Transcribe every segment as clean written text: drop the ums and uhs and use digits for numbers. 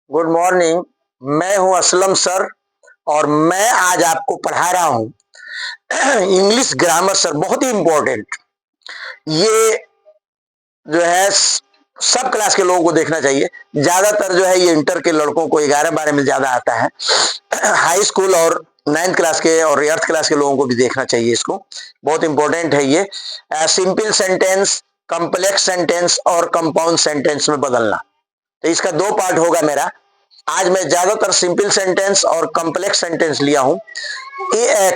Good morning. मैं हूं Aslam sir और मैं आज आपको पढ़ा रहा हूं इंग्लिश ग्रामर सर, बहुत ही इंपॉर्टेंट। ये जो है सब क्लास के लोगों को देखना चाहिए। ज्यादातर जो है ये इंटर के लड़कों को 11-12 में ज्यादा आता है। हाई स्कूल और 9th क्लास के और 8th क्लास के लोगों को भी देखना चाहिए इसको। बहुत इंपॉर्टेंट है ये। सिंपल सेंटेंस, कॉम्प्लेक्स सेंटेंस और कंपाउंड सेंटेंस में बदलना। तो इसका 2 पार्ट होगा मेरा। आज मैं ज्यादातर सिंपल सेंटेंस और कॉम्प्लेक्स सेंटेंस लिया हूं,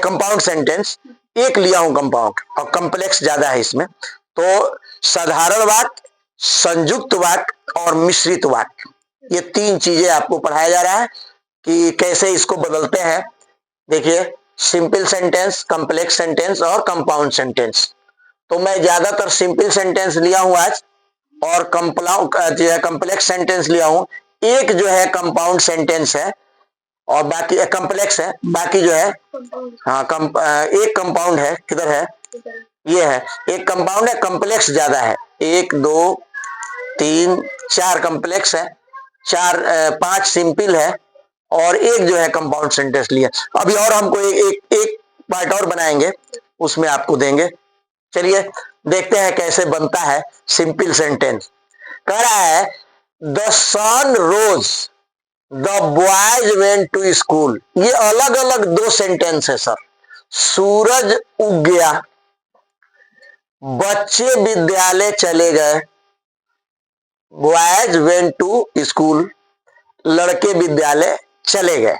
कंपाउंड सेंटेंस एक लिया हूं कंपाउंड, और कॉम्प्लेक्स ज्यादा है इसमें। तो साधारण वाक्य, संयुक्त वाक्य और मिश्रित वाक्य, ये 3 चीजें आपको पढ़ाया जा रहा है कि कैसे इसको बदलते हैं। देखिए, सिंपल सेंटेंस, कॉम्प्लेक्स सेंटेंस और कंपाउंड सेंटेंस। तो मैं ज्यादातर सिंपल सेंटेंस लिया हूं आज, और कॉम्प्लेक्स सेंटेंस लिया हूं। एक जो है कंपाउंड सेंटेंस है और बाकी कॉम्प्लेक्स है, बाकी जो है एक कंपाउंड है। किधर है? ये है, एक कंपाउंड है, कॉम्प्लेक्स ज्यादा है। 1 2 3 4 कॉम्प्लेक्स है, 5 सिंपल है और एक जो है कंपाउंड सेंटेंस लिया। अभी और हमको एक पार्ट और बनाएंगे, उसमें आपको देंगे। चलिए देखते हैं कैसे बनता है सिंपल सेंटेंस। कह रहा है the sun rose, the boys went to school. ये अलग अलग 2 सेंटेंस है सर। सूरज उग गया, बच्चे विद्यालय चले गए। बॉयज वेंट टू स्कूल, लड़के विद्यालय चले गए।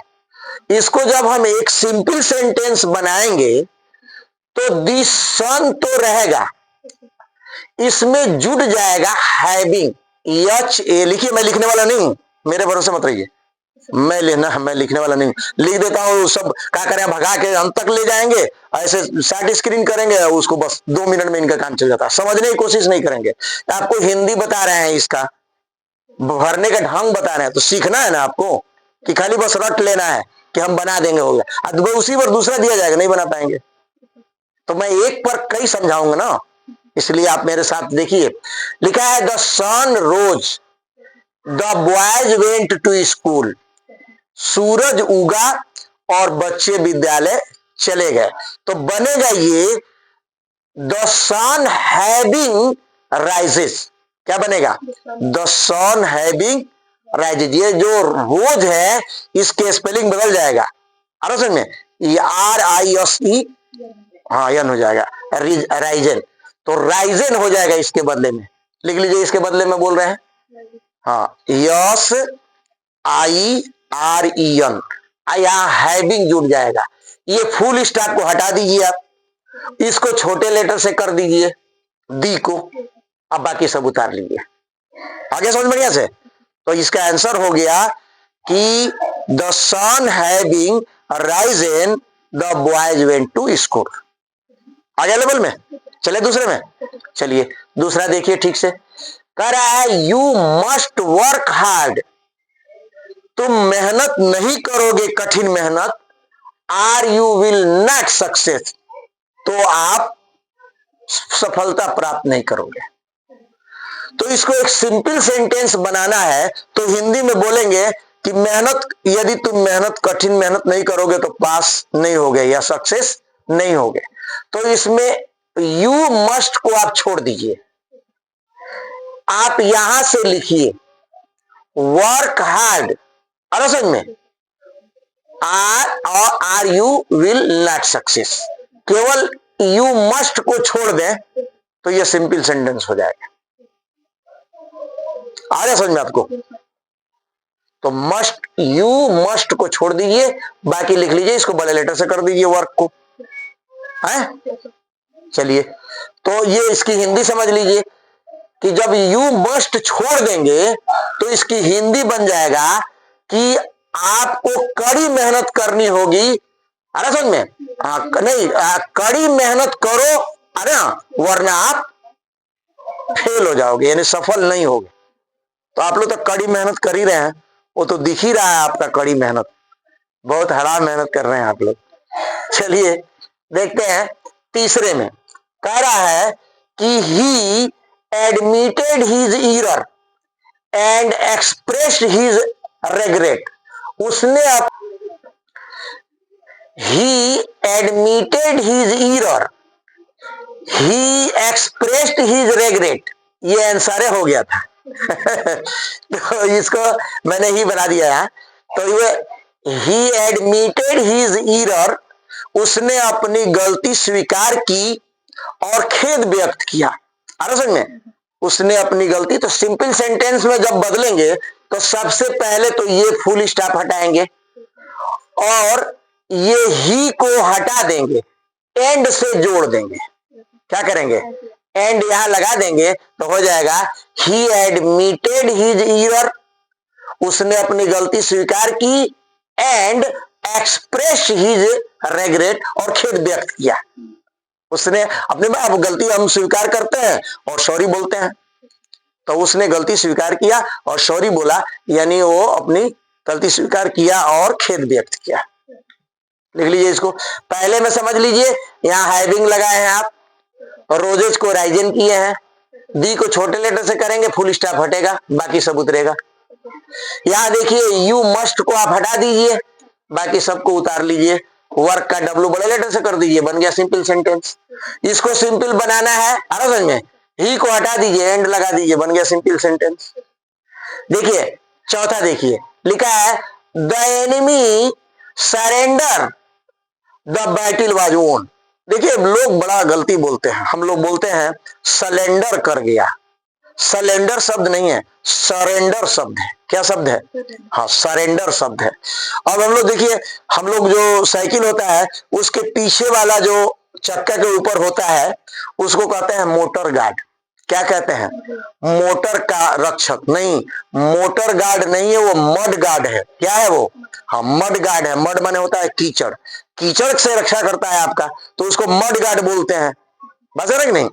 इसको जब हम एक सिंपल सेंटेंस बनाएंगे तो दी सन तो रहेगा, इसमें जुड़ जाएगा हैविंग, HA। लिखिए, मैं लिखने वाला नहीं हूं, मेरे भरोसे मत रहिए। मैं लिखने वाला नहीं हूं। लिख देता हूं, सब क्या करें, भगा के अंत तक ले जाएंगे, ऐसे साइड स्क्रीन करेंगे, उसको बस 2 मिनट में इनका काम चल जाता है। समझने की कोशिश नहीं करेंगे। आपको हिंदी बता रहे हैं, इसका भरने का ढंग बता रहे हैं, तो सीखना है ना आपको, कि खाली बस रट लेना है कि हम बना देंगे, हो गया। उसी पर दूसरा दिया जाएगा, नहीं बना पाएंगे। तो मैं एक पर कई समझाऊंगा ना, इसलिए आप मेरे साथ देखिए। लिखा है the sun rose, the boys went to school. सूरज उगा और बच्चे विद्यालय चले गए। तो बनेगा ये द सन हैविंग राइजेस। क्या बनेगा? The sun having rises. ये जो रोज है, इसके स्पेलिंग बदल जाएगा। समझ में? RISE, हाँ यन हो जाएगा, राइजन। तो राइजन हो जाएगा इसके बदले में। लिख लीजिए, इसके बदले में बोल रहे हैं, हाँ, SIREN। यहाँ हैविंग जुड़ जाएगा। ये फुल स्टॉप को हटा दीजिए, आप इसको छोटे लेटर से कर दीजिए, दी को। अब बाकी सब उतार लीजिए। आगे समझ बढ़िया से। तो इसका आंसर हो गया कि the sun having risen, the boys went to school. आगे लेवल में चले, दूसरे में चलिए। दूसरा देखिए ठीक से, कह रहा है यू मस्ट वर्क हार्ड। तुम मेहनत नहीं करोगे, कठिन मेहनत, or you will not success, तो आप सफलता प्राप्त नहीं करोगे। तो इसको एक सिंपल सेंटेंस बनाना है, तो हिंदी में बोलेंगे कि मेहनत, यदि तुम मेहनत, कठिन मेहनत नहीं करोगे तो पास नहीं होगे या सक्सेस नहीं होगे। तो इसमें यू मस्ट को आप छोड़ दीजिए, आप यहां से लिखिए वर्क हार्ड। और समझ में, or you will not success. केवल यू मस्ट को छोड़ दें तो यह सिंपल सेंटेंस हो जाएगा। आ गया समझ में आपको? तो मस्ट, यू मस्ट को छोड़ दीजिए, बाकी लिख लीजिए, इसको बड़े लेटर से कर दीजिए वर्क को, है। चलिए, तो ये इसकी हिंदी समझ लीजिए कि जब यू मस्ट छोड़ देंगे तो इसकी हिंदी बन जाएगा कि आपको कड़ी मेहनत करनी होगी। अरे समझ में? नहीं, कड़ी मेहनत करो, अरे वरना आप फेल हो जाओगे, यानी सफल नहीं होगे। तो आप लोग तो कड़ी मेहनत कर ही रहे हैं, वो तो दिख ही रहा है आपका कड़ी मेहनत, बहुत हराम मेहनत कर रहे हैं आप लोग। चलिए देखते हैं तीसरे में। कह रहा है कि he admitted his error and expressed his regret, उसने he admitted his error, he expressed his regret, ये आंसर हो गया था। तो इसको मैंने ही बना दिया है। तो ये ही एडमिटेड हिज ईरर, उसने अपनी गलती स्वीकार की और खेद व्यक्त किया। आ रहा समझ में? उसने अपनी गलती, तो सिंपल सेंटेंस में जब बदलेंगे तो सबसे पहले तो ये फुल स्टॉप हटाएंगे और ये ही को हटा देंगे, एंड से जोड़ देंगे। क्या करेंगे? एंड यहां लगा देंगे तो हो जाएगा ही एडमिटेड हिज ईरर, उसने अपनी गलती स्वीकार की, एंड एक्सप्रेस हिज रेग्रेट, और खेद व्यक्त किया। उसने अपने में, अब गलती हम स्वीकार करते हैं और सॉरी बोलते हैं, तो उसने गलती स्वीकार किया और सॉरी बोला, यानी वो अपनी गलती स्वीकार किया और खेद व्यक्त किया। लिख लीजिए इसको, पहले में समझ लीजिए, यहाँ हैविंग लगाए हैं आप, और रोजेज को राइजन किए हैं, दी को छोटे लेटर से करेंगे, फुल स्टॉप हटेगा, बाकी सब उतरेगा। यहाँ देखिए यू मस्ट को आप हटा दीजिए, बाकी सबको उतार लीजिए, वर्क का डब्ल्यू बड़े लेटर से कर दीजिए, बन गया सिंपल सेंटेंस। इसको सिंपल बनाना है, समझ में, ही को हटा दीजिए, एंड लगा दीजिए, बन गया सिंपल सेंटेंस। देखिए चौथा, देखिए लिखा है the enemy surrender the battle was वोन। देखिए लोग बड़ा गलती बोलते हैं, हम लोग बोलते हैं सलेंडर कर गया, सलेंडर शब्द नहीं है, सरेंडर शब्द है। क्या शब्द है? हाँ, सरेंडर शब्द है। अब हम लोग देखिए, हम लोग जो साइकिल होता है उसके पीछे वाला जो चक्का के ऊपर होता है उसको कहते हैं मोटर गार्ड। क्या कहते हैं? मोटर का रक्षक नहीं, मोटर गार्ड नहीं है, वो मड गार्ड है। क्या है वो? हाँ, मड गार्ड है। मड माने होता है कीचड़, कीचड़ से रक्षा करता है आपका, तो उसको मड गार्ड बोलते हैं। बस है कि नहीं?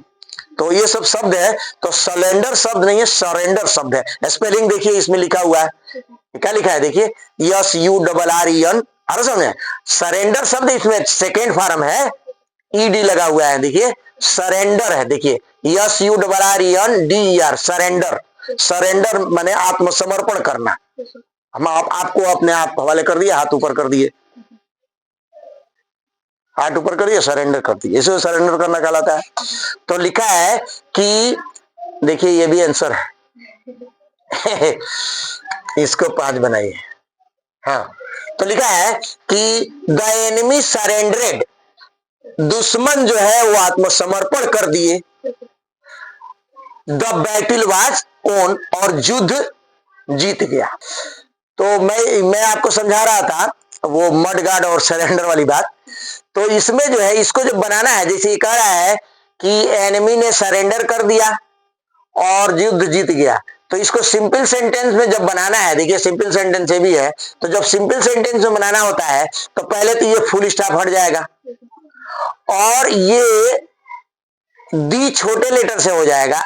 तो ये सब शब्द है, तो सलेंडर शब्द नहीं है, सरेंडर शब्द है। स्पेलिंग देखिए इसमें लिखा हुआ है, क्या लिखा है? देखिए SURREN, अरे समझे, सरेंडर शब्द इसमें सेकेंड फॉर्म है, ED लगा हुआ है। देखिए सरेंडर है, देखिए SURRENDER, सरेंडर। सरेंडर माने आत्मसमर्पण करना। हम आपको अपने आप हवाले कर दिए, हाथ ऊपर कर दिए, हाथ ऊपर करिए, सरेंडर कर दिए, इसे सरेंडर करना कहलाता है। तो लिखा है कि देखिए ये भी आंसर है। इसको 5 बनाइए। हाँ, तो लिखा है कि द एनिमी सरेंडरेड, दुश्मन जो है वो आत्मसमर्पण कर दिए, द बैटल वाज ऑन, और युद्ध जीत गया। तो मैं आपको समझा रहा था वो मड गार्ड और सरेंडर वाली बात। तो इसमें जो है, इसको जब बनाना है, जैसे ये कह रहा है कि एनिमी ने सरेंडर कर दिया और युद्ध जीत गया, तो इसको सिंपल सेंटेंस में जब बनाना है, देखिए सिंपल सेंटेंस ये भी है, तो जब सिंपल सेंटेंस में बनाना होता है तो पहले तो ये फुल स्टॉप हट जाएगा और ये दी छोटे लेटर से हो जाएगा,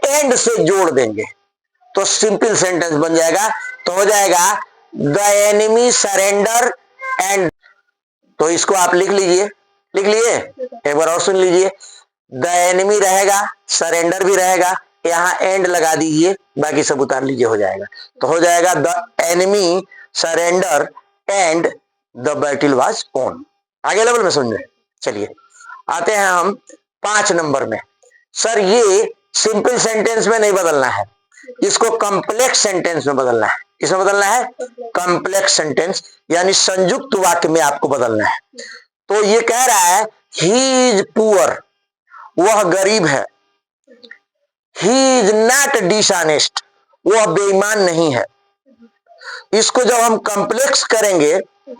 एंड से जोड़ देंगे तो सिंपल सेंटेंस बन जाएगा। तो हो जाएगा द एनिमी सरेंडर एंड, तो इसको आप लिख लीजिए, लिख लिए, एक बार और सुन लीजिए, द एनिमी रहेगा, सरेंडर भी रहेगा, यहां एंड लगा दीजिए, बाकी सब उतार लीजिए, हो जाएगा। तो हो जाएगा the enemy surrender and the battle was on. आगे लेवल में समझे। चलिए आते हैं हम 5 नंबर में। सर ये सिंपल सेंटेंस में नहीं बदलना है, इसको कॉम्प्लेक्स सेंटेंस में बदलना है। किसमें बदलना है? कॉम्प्लेक्स सेंटेंस, यानी संयुक्त वाक्य में आपको बदलना है। तो ये कह रहा है ही इज पुअर, वह गरीब है, ही इज नॉट डिसऑनेस्ट, वह बेईमान नहीं है। इसको जब हम कॉम्प्लेक्स करेंगे,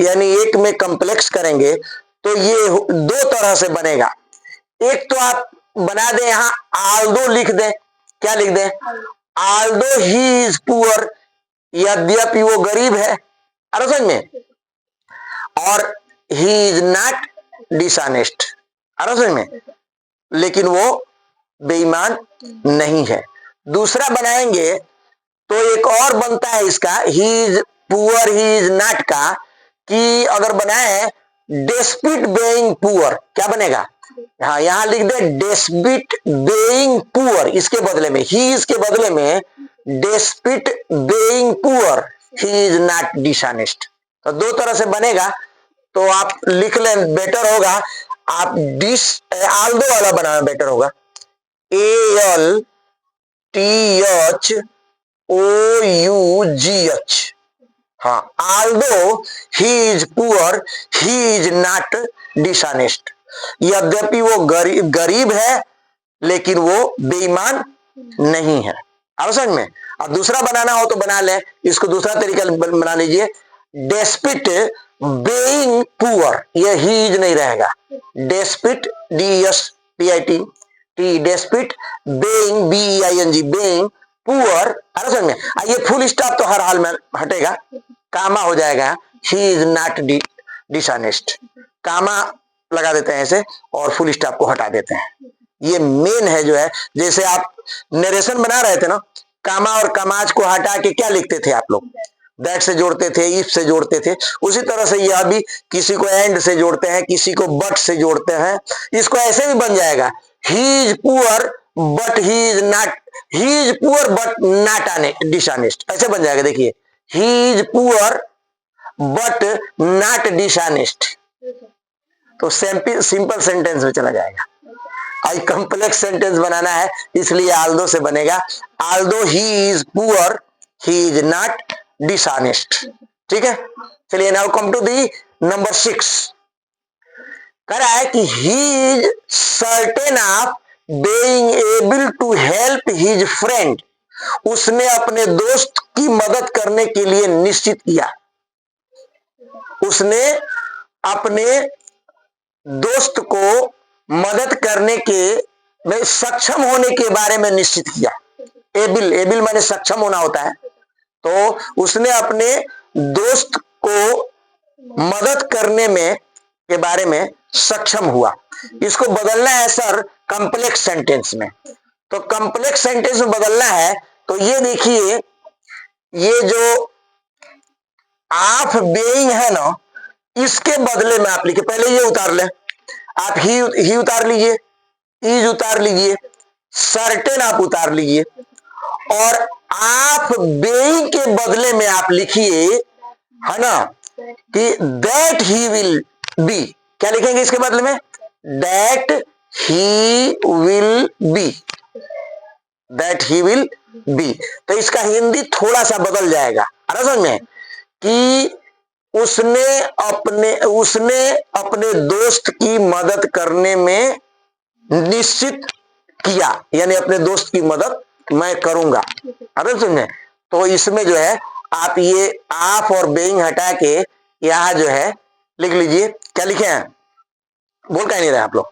यानी एक में कॉम्प्लेक्स करेंगे, तो ये 2 तरह से बनेगा। एक तो आप बना दें, यहां आल्दो लिख दें। क्या लिख दें? आल्दो ही इज पुअर, यद्यपि वो गरीब है, अरे समझ में, और ही इज नॉट डिसऑनेस्ट, अरे समझ में, लेकिन वो बेईमान नहीं है। दूसरा बनाएंगे तो एक और बनता है इसका, ही is poor he is not का, कि अगर बनाए डेस्पिट बेइंग पुअर, क्या बनेगा? हाँ, यहां लिख दे डेस्पिट बेइंग पुअर, इसके बदले में ही, इसके बदले में despite being poor, he is not dishonest. तो दो तरह से बनेगा, तो आप लिख लें, बेटर होगा आप आल्दो वाला बनाना बेटर होगा। ALTHOUGH। हाँ, Aldous he is poor he is not dishonest. यद्यपि वो गरीब है लेकिन वो बेईमान नहीं है। अब समझ में। अब दूसरा बनाना हो तो बना ले, इसको दूसरा तरीका बना लीजिए। डेस्पिट बेइंग पुअर, ये ही इज नहीं रहेगा। Despite DESPIT despite being BEING being poor. समझ में। ये फुल स्टॉप तो हर हाल में हटेगा, कामा हो जाएगा ही इज नॉट डिसऑनेस्ट। कामा लगा देते हैं ऐसे और फुल स्टॉप को हटा देते हैं। ये मेन है जो है, जैसे आप नरेशन बना रहे थे ना, कामा और कमाज को हटा के क्या लिखते थे आप लोग, दैट से जोड़ते थे, इफ से जोड़ते थे। उसी तरह से यह भी किसी को एंड से जोड़ते हैं, किसी को बट से जोड़ते हैं। इसको ऐसे भी बन जाएगा ही is poor but he is not, he is poor but not dishonest, ऐसे बन जाएगा। देखिए, ही is poor but not dishonest, तो सिंपल सेंटेंस में चला जाएगा। आई कॉम्प्लेक्स सेंटेंस बनाना है, इसलिए आल्दो से बनेगा। Although he is poor he is not dishonest. ठीक है, चलिए now come to the number 6। कह रहा है कि he is certain of being able to help his friend. उसने अपने दोस्त की मदद करने के लिए निश्चित किया। उसने अपने दोस्त को मदद करने के में सक्षम होने के बारे में निश्चित किया। एबिल माने सक्षम होना होता है। तो उसने अपने दोस्त को मदद करने में के बारे में सक्षम हुआ। इसको बदलना है सर कॉम्प्लेक्स सेंटेंस में। तो कॉम्प्लेक्स सेंटेंस में बदलना है तो ये देखिए, ये जो ऑफ बीइंग है ना, इसके बदले में आप लिखिए, पहले ये उतार ले, आप ही उतार लीजिए, इज उतार लीजिए, सर्टेन आप उतार लीजिए, और आप बीइंग के बदले में आप लिखिए, है ना, कि दैट ही विल बी। क्या लिखेंगे इसके बदले में? That he will B, that he will B. तो इसका हिंदी थोड़ा सा बदल जाएगा। समझ में कि उसने अपने दोस्त की मदद करने में निश्चित किया, यानी अपने दोस्त की मदद मैं करूंगा। अरे सुनिए, तो इसमें जो है आप ये आप और बेइंग हटा के यहां जो है लिख लीजिए। क्या लिखे हैं? बोल क्या नहीं रहे आप लोग?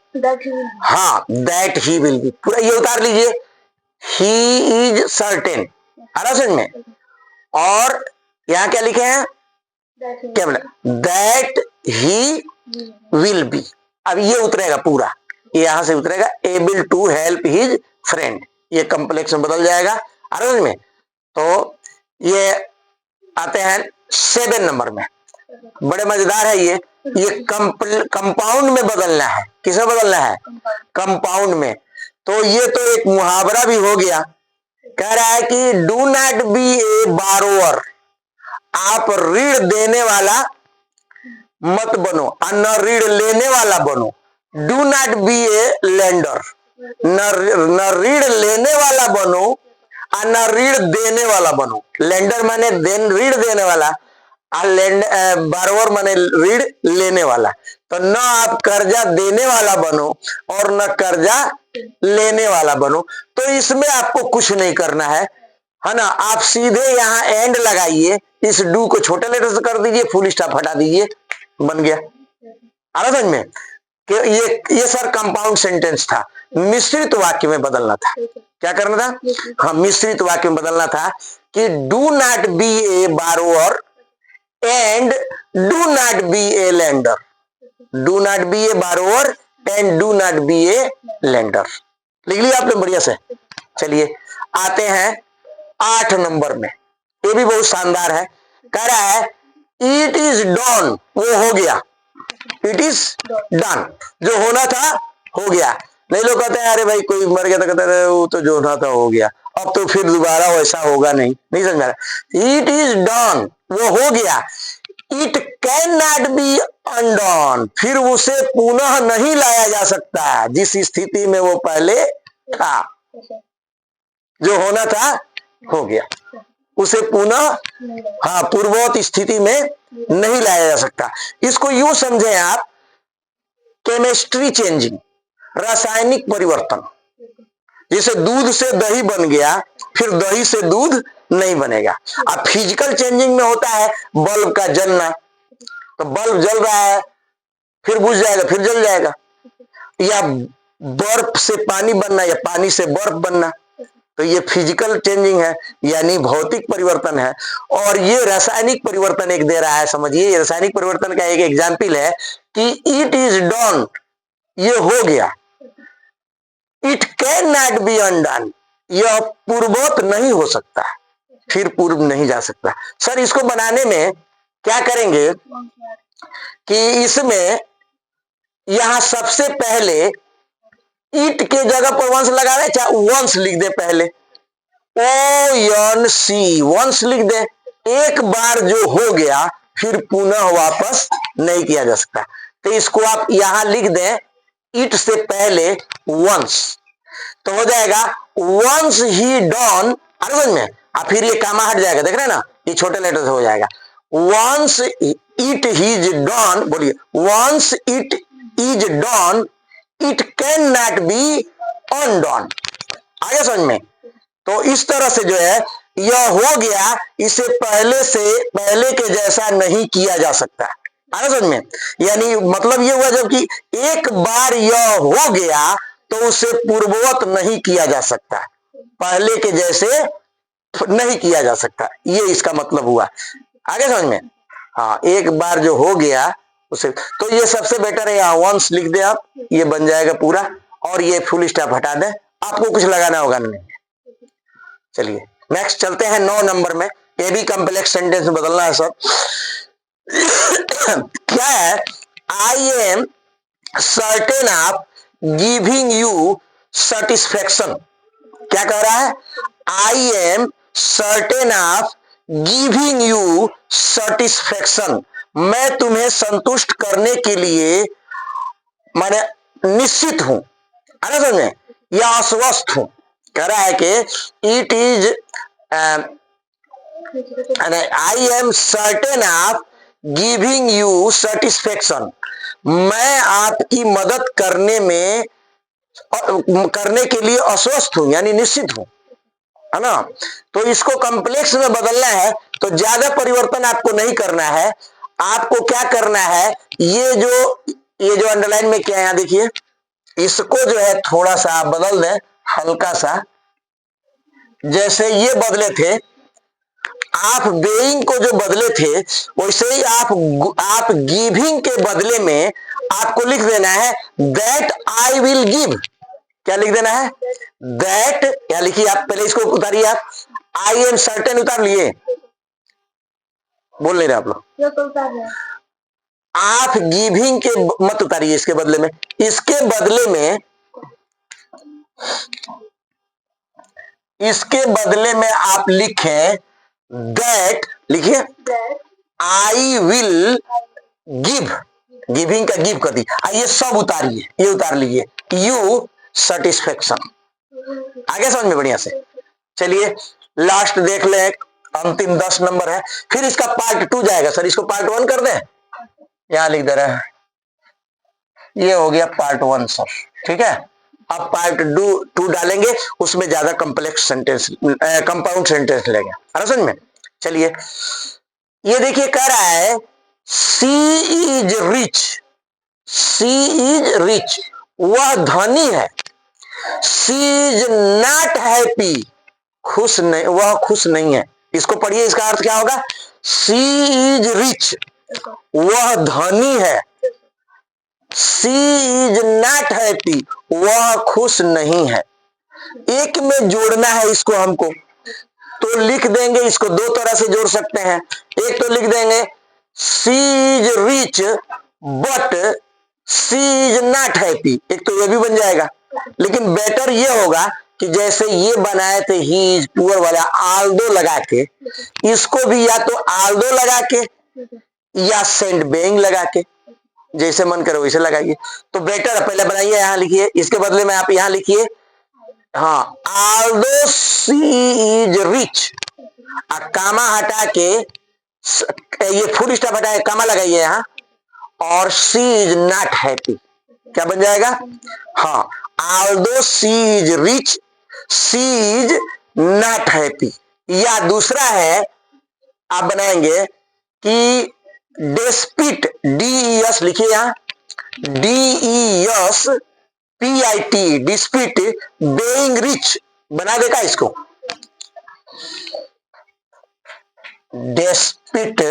हाँ, दैट ही विल बी, पूरा ये उतार लीजिए। ही इज सर्टेन, समझ में। और यहां क्या लिखे हैं? क्या बोला? That he will be. अब ये उतरेगा पूरा, यहां से उतरेगा able to help his friend, ये कॉम्प्लेक्स में बदल जाएगा। समझ में। तो ये आते हैं 7 नंबर में, बड़े मजेदार है ये कंपाउंड में बदलना है। किसे बदलना है? कंपाउंड में। तो ये तो एक मुहावरा भी हो गया। कह रहा है कि डू नॉट बी ए बारोअर, आप ऋण देने वाला मत बनो, न ऋण लेने वाला बनो। Do not be a lender, न ऋण लेने वाला बनो और न ऋण देने वाला बनो। लेंडर माने ऋण देने वाला, बारोअर माने ऋण लेने वाला। तो न आप कर्जा देने वाला बनो और न कर्जा लेने वाला बनो। तो इसमें आपको कुछ नहीं करना है ना। आप सीधे यहाँ एंड लगाइए, इस डू को छोटे लेटर से कर दीजिए, फुल स्टॉप हटा दीजिए, बन गया। आ रहा समझ में कि ये सर कंपाउंड सेंटेंस था। मिश्रित वाक्य में बदलना था। क्या करना था? हाँ, मिश्रित वाक्य में बदलना था कि do not be a borrower and do not be a lender. Do not be a borrower and do not be a lender. लिख लिया आपने बढ़िया से। चलिए आते हैं 8 नंबर में, ये भी बहुत शानदार है। कह रहा है इट इज डन, वो हो गया। इट इज डन, जो होना था हो गया। नहीं लोग कहते हैं अरे भाई कोई मर गया तो कहते हैं वो तो जो होना था हो गया। अब तो फिर दोबारा वैसा होगा नहीं, नहीं समझ रहा। इट इज डन, वो हो गया। It can not be undone, फिर उसे पुनः नहीं लाया जा सकता जिस स्थिति में वो पहले था। जो होना था हो गया, उसे पुनः हाँ पूर्ववत स्थिति में नहीं लाया जा सकता। इसको यूं समझें आप, केमिस्ट्री चेंजिंग, रासायनिक परिवर्तन। जैसे दूध से दही बन गया, फिर दही से दूध नहीं बनेगा। अब फिजिकल चेंजिंग में होता है बल्ब का जलना, तो बल्ब जल रहा है, फिर बुझ जाएगा, फिर जल जाएगा। या बर्फ से पानी बनना, या पानी से बर्फ बनना, तो ये फिजिकल चेंजिंग है, यानी भौतिक परिवर्तन है। और ये रासायनिक परिवर्तन एक दे रहा है, समझिए। रासायनिक परिवर्तन का एक एग्जाम्पल है कि इट इज डन, ये हो गया। It can not be undone, यह पूर्ववत नहीं हो सकता, फिर पूर्व नहीं जा सकता। सर इसको बनाने में क्या करेंगे कि इसमें यहां सबसे पहले इट के जगह पर वंश लगा रहे, चाहे वंश लिख दे, पहले ONC वंश लिख दे। एक बार जो हो गया फिर पुनः वापस नहीं किया जा सकता, तो इसको आप यहां लिख दें, इट से पहले वंश, तो हो जाएगा वंस ही डन। समझ में? अब फिर ये कामा हट जाएगा, देख रहे हैं ना, ये छोटे लेटर से हो जाएगा। वंस इट इज डन, बोलिए once it is done, it can not be undone. आगे समझ में? तो इस तरह से जो है यह हो गया, इसे पहले के जैसा नहीं किया जा सकता। आगे समझ में? यानी मतलब ये हुआ, जबकि एक बार यह हो गया तो उसे पूर्ववत नहीं किया जा सकता, पहले के जैसे नहीं किया जा सकता, ये इसका मतलब हुआ। आगे समझ में? हाँ, एक बार जो हो गया उसे, तो ये सबसे बेटर है, यहाँ वंस लिख दे आप, ये बन जाएगा पूरा। और ये फुल स्टॉप हटा दें, आपको कुछ लगाना होगा नहीं। चलिए नेक्स्ट चलते हैं 9 नंबर में। ये भी कॉम्प्लेक्स सेंटेंस में बदलना है सब। क्या है? I am certain of giving you satisfaction. क्या कह रहा है? I am certain of giving you satisfaction, मैं तुम्हें संतुष्ट करने के लिए माने निश्चित हूं, है ना, समझे, या आश्वस्त हूं। कह रहा है कि it is I am certain of giving you satisfaction, मैं आपकी मदद करने के लिए आश्वस्त हूं, यानी निश्चित हूं, है ना। तो इसको कॉम्प्लेक्स में बदलना है तो ज्यादा परिवर्तन आपको नहीं करना है। आपको क्या करना है, ये जो अंडरलाइन में क्या है यहां देखिए, इसको जो है थोड़ा सा आप बदल दें, हल्का सा। जैसे ये बदले थे, आप बेइंग को जो बदले थे, वैसे ही आप गिविंग के बदले में आपको लिख देना है दैट आई विल गिव। क्या लिख देना है? दैट, या लिखिए आप, पहले इसको उतारिए आप, आई एम सर्टेन उतार लिए, बोल नहीं रहे आप लोग। आप गिविंग के मत उतारिए, इसके बदले में, इसके बदले में आप लिखें दैट, लिखिए आई विल गिव, गिविंग का गिव कर दी, ये सब उतारिए, ये उतार लीजिए, यू सेटिस्फेक्शन। आगे समझ में बढ़िया से? चलिए लास्ट देख ले, अंतिम 10 नंबर है, फिर इसका पार्ट 2 जाएगा। सर इसको पार्ट 1 कर दें, यहां लिख दे रहे हैं, ये हो गया पार्ट 1 सर, ठीक है। अब पार्ट 2 डालेंगे, उसमें ज्यादा कॉम्प्लेक्स सेंटेंस, कंपाउंड सेंटेंस लेंगे, है समझ में? चलिए ये देखिए, कह रहा है she is rich, she is rich, वह धनी है। सी इज नॉट हैप्पी, खुश नहीं, वह खुश नहीं है। इसको पढ़िए, इसका अर्थ क्या होगा? सी इज रिच, वह धनी है। सी इज नॉट हैप्पी, वह खुश नहीं है। एक में जोड़ना है इसको हमको, तो लिख देंगे, इसको 2 तरह से जोड़ सकते हैं। एक तो लिख देंगे she is rich but she is not happy, एक तो ये भी बन जाएगा। लेकिन बेटर ये होगा कि जैसे ये बनाए थे ही इज पुअर वाला आल्दो लगा के, इसको भी या तो आल्दो लगा के या सेंट बेइंग लगा के, जैसे मन करे वैसे लगाइए। तो बेटर है, पहले बनाइए, यहां लिखिए, इसके बदले में आप यहां लिखिए, हाँ, आल्दो सी इज रिच, कामा हटा के ये फुल स्टॉप हटा के कामा लगाइए यहां, और सी इज नॉट हैप्पी, क्या बन जाएगा, हाँ, although she is rich she is not happy. या दूसरा है, आप बनाएंगे कि डेस्पिट, DES लिखिए यहां, DES PIT, despite being rich, बना देगा इसको, despite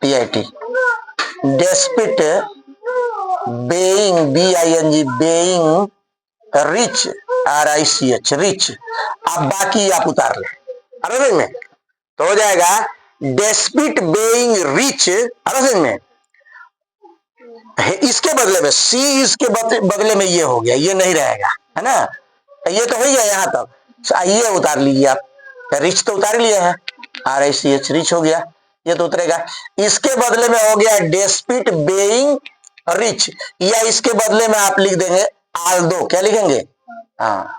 PIT, despite being BING, being rich RICH, rich. अब बाकी आप उतार लें, समझ में, तो हो जाएगा डेस्पिट बेइंग रिच, समझ में, इसके बदले में सी, इसके बदले में ये हो गया, ये नहीं रहेगा, है ना, ये तो हो गया यहां तक, ये उतार लीजिए आप, रिच तो उतार लिया है, RICH, रिच हो गया, ये तो उतरेगा। इसके बदले में हो गया डेस्पिट बेइंग रिच, या इसके बदले में आप लिख देंगे आल्दो, क्या लिखेंगे, हाँ,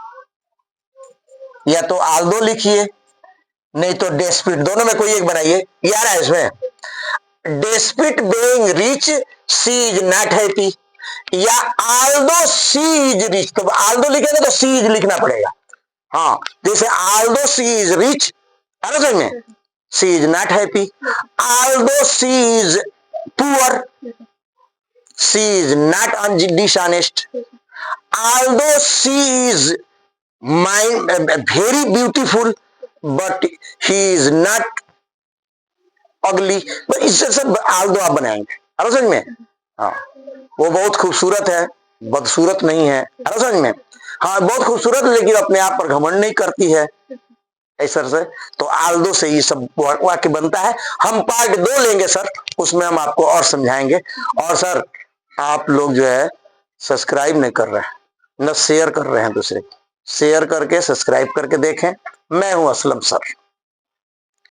या तो आल्दो लिखिए, नहीं तो डेस्पिट, दोनों में कोई एक बनाइए, ये आ रहा है इसमें, despite being rich she is not happy, या आल्दो सी इज रिच, तो आल्दो लिखेंगे तो सी इज लिखना पड़ेगा, हाँ, जैसे आल्दो सी इज रिच, समझ में, she is not happy, although she is poor, she is not dishonest, although she is mind very beautiful but he is not ugly, इससे सब आल्दो आप बनाएंगे, समझ में, हाँ, वो बहुत खूबसूरत है, बदसूरत नहीं है, समझ में, हाँ, बहुत खूबसूरत, लेकिन अपने आप पर घमंड नहीं करती है, ऐसा से, तो आल्दो से ये सब वाक्य बनता है। हम पार्ट 2 लेंगे सर, उसमें हम आपको और समझाएंगे। और सर, आप लोग जो है सब्सक्राइब नहीं कर रहे हैं, न शेयर कर रहे हैं दूसरे, शेयर करके सब्सक्राइब करके देखें। मैं हूं असलम सर।